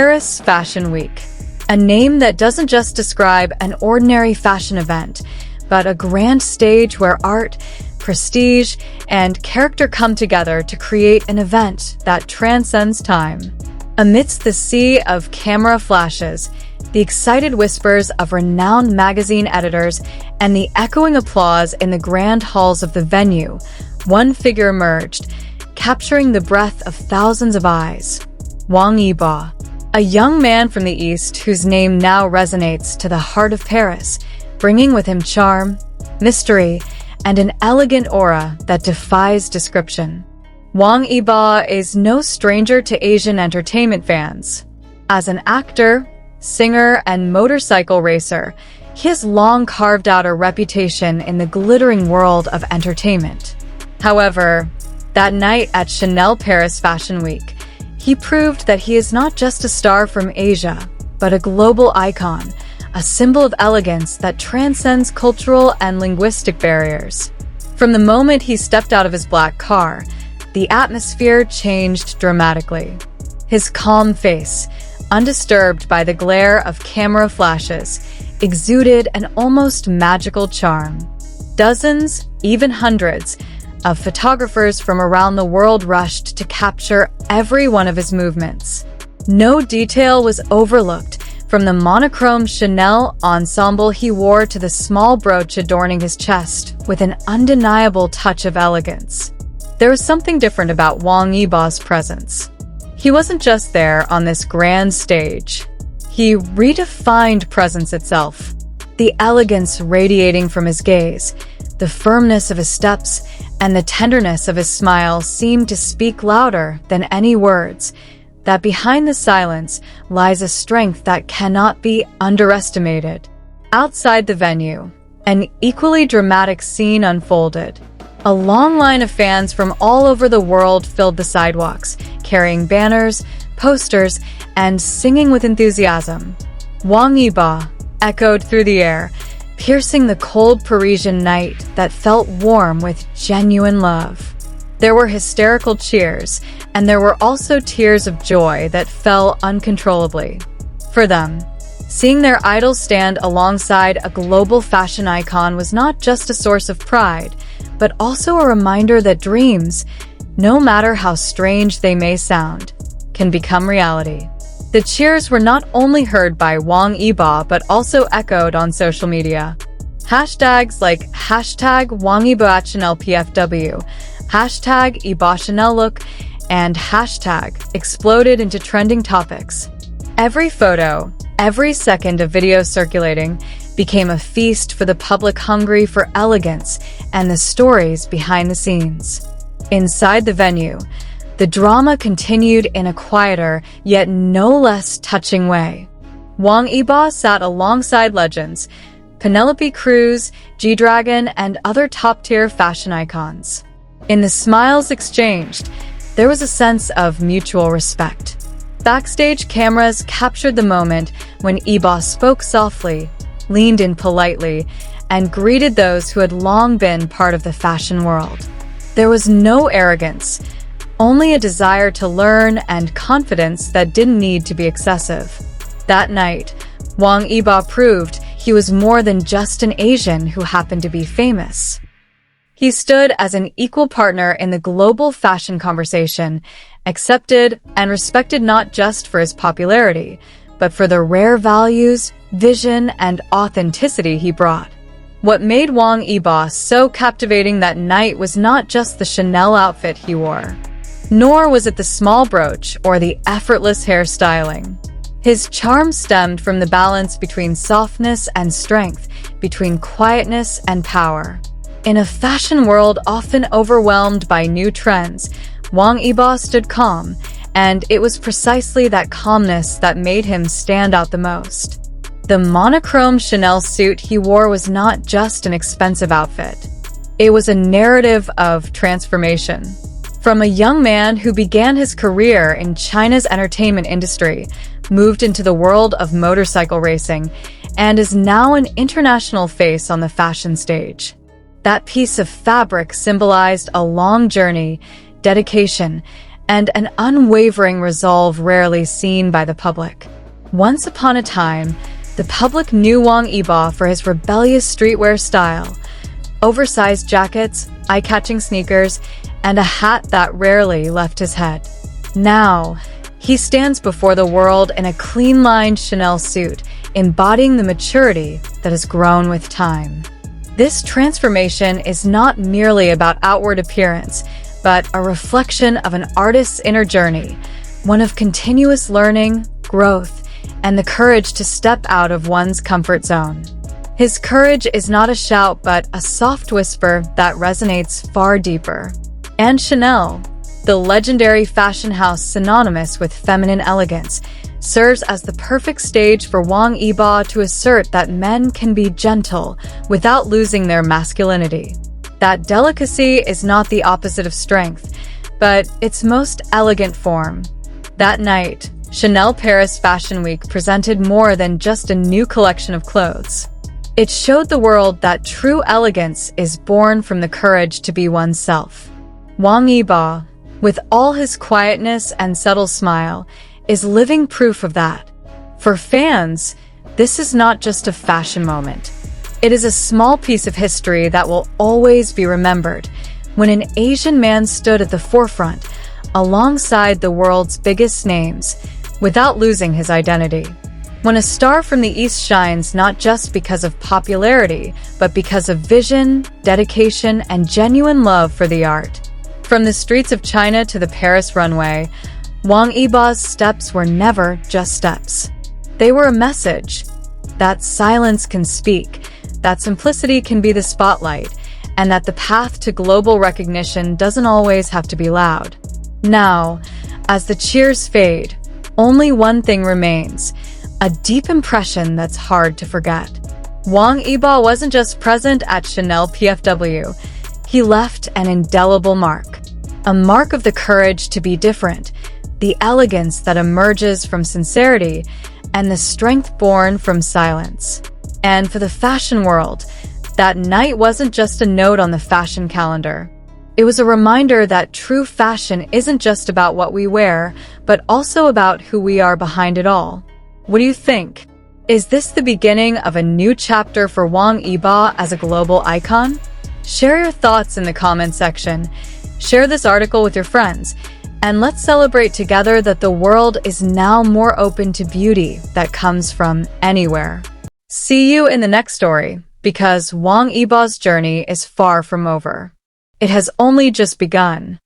Paris Fashion Week, a name that doesn't just describe an ordinary fashion event, but a grand stage where art, prestige, and character come together to create an event that transcends time. Amidst the sea of camera flashes, the excited whispers of renowned magazine editors, and the echoing applause in the grand halls of the venue, one figure emerged, capturing the breath of thousands of eyes. Wang Yibo, a young man from the East whose name now resonates to the heart of Paris, bringing with him charm, mystery, and an elegant aura that defies description. Wang Yibo is no stranger to Asian entertainment fans. As an actor, singer, and motorcycle racer, he has long carved out a reputation in the glittering world of entertainment. However, that night at Chanel Paris Fashion Week, he proved that he is not just a star from Asia, but a global icon, a symbol of elegance that transcends cultural and linguistic barriers. From the moment he stepped out of his black car, the atmosphere changed dramatically. His calm face, undisturbed by the glare of camera flashes, exuded an almost magical charm. Dozens, even hundreds, of photographers from around the world rushed to capture every one of his movements. No detail was overlooked, from the monochrome Chanel ensemble he wore to the small brooch adorning his chest with an undeniable touch of elegance. There was something different about Wang Yibo's presence. He wasn't just there on this grand stage. He redefined presence itself. The elegance radiating from his gaze, the firmness of his steps, and the tenderness of his smile seemed to speak louder than any words, that behind the silence lies a strength that cannot be underestimated. Outside the venue, an equally dramatic scene unfolded. A long line of fans from all over the world filled the sidewalks, carrying banners, posters, and singing with enthusiasm. Wang Yibo echoed through the air, piercing the cold Parisian night that felt warm with genuine love. There were hysterical cheers, and there were also tears of joy that fell uncontrollably. For them, seeing their idols stand alongside a global fashion icon was not just a source of pride, but also a reminder that dreams, no matter how strange they may sound, can become reality. The cheers were not only heard by Wang Yibo but also echoed on social media. Hashtags like #WangYibo@ChanelPFW, #YiboChanelLook, and exploded into trending topics. Every photo, every second of video circulating became a feast for the public hungry for elegance and the stories behind the scenes. Inside the venue, the drama continued in a quieter, yet no less touching way. Wang Yibo sat alongside legends, Penelope Cruz, G-Dragon, and other top-tier fashion icons. In the smiles exchanged, there was a sense of mutual respect. Backstage cameras captured the moment when Yibo spoke softly, leaned in politely, and greeted those who had long been part of the fashion world. There was no arrogance, only a desire to learn and confidence that didn't need to be excessive. That night, Wang Yibo proved he was more than just an Asian who happened to be famous. He stood as an equal partner in the global fashion conversation, accepted and respected not just for his popularity, but for the rare values, vision, and authenticity he brought. What made Wang Yibo so captivating that night was not just the Chanel outfit he wore, nor was it the small brooch or the effortless hairstyling. His charm stemmed from the balance between softness and strength, between quietness and power. In a fashion world often overwhelmed by new trends, Wang Yibo stood calm, and it was precisely that calmness that made him stand out the most. The monochrome Chanel suit he wore was not just an expensive outfit. It was a narrative of transformation. From a young man who began his career in China's entertainment industry, moved into the world of motorcycle racing, and is now an international face on the fashion stage. That piece of fabric symbolized a long journey, dedication, and an unwavering resolve rarely seen by the public. Once upon a time, the public knew Wang Yibo for his rebellious streetwear style, oversized jackets, eye-catching sneakers, and a hat that rarely left his head. Now, he stands before the world in a clean-lined Chanel suit, embodying the maturity that has grown with time. This transformation is not merely about outward appearance, but a reflection of an artist's inner journey, one of continuous learning, growth, and the courage to step out of one's comfort zone. His courage is not a shout, but a soft whisper that resonates far deeper. And Chanel, the legendary fashion house synonymous with feminine elegance, serves as the perfect stage for Wang Yibo to assert that men can be gentle without losing their masculinity. That delicacy is not the opposite of strength, but its most elegant form. That night, Chanel Paris Fashion Week presented more than just a new collection of clothes. It showed the world that true elegance is born from the courage to be oneself. Wang Yibo, with all his quietness and subtle smile, is living proof of that. For fans, this is not just a fashion moment. It is a small piece of history that will always be remembered, when an Asian man stood at the forefront, alongside the world's biggest names, without losing his identity. When a star from the East shines not just because of popularity, but because of vision, dedication, and genuine love for the art. From the streets of China to the Paris runway, Wang Yibo's steps were never just steps. They were a message that silence can speak, that simplicity can be the spotlight, and that the path to global recognition doesn't always have to be loud. Now, as the cheers fade, only one thing remains: a deep impression that's hard to forget. Wang Yibo wasn't just present at Chanel PFW, he left an indelible mark. A mark of the courage to be different, the elegance that emerges from sincerity, and the strength born from silence. And for the fashion world, that night wasn't just a note on the fashion calendar. It was a reminder that true fashion isn't just about what we wear, but also about who we are behind it all. What do you think? Is this the beginning of a new chapter for Wang Yibo as a global icon? Share your thoughts in the comment section. Share this article with your friends, and let's celebrate together that the world is now more open to beauty that comes from anywhere. See you in the next story, because Wang Yibo's journey is far from over. It has only just begun.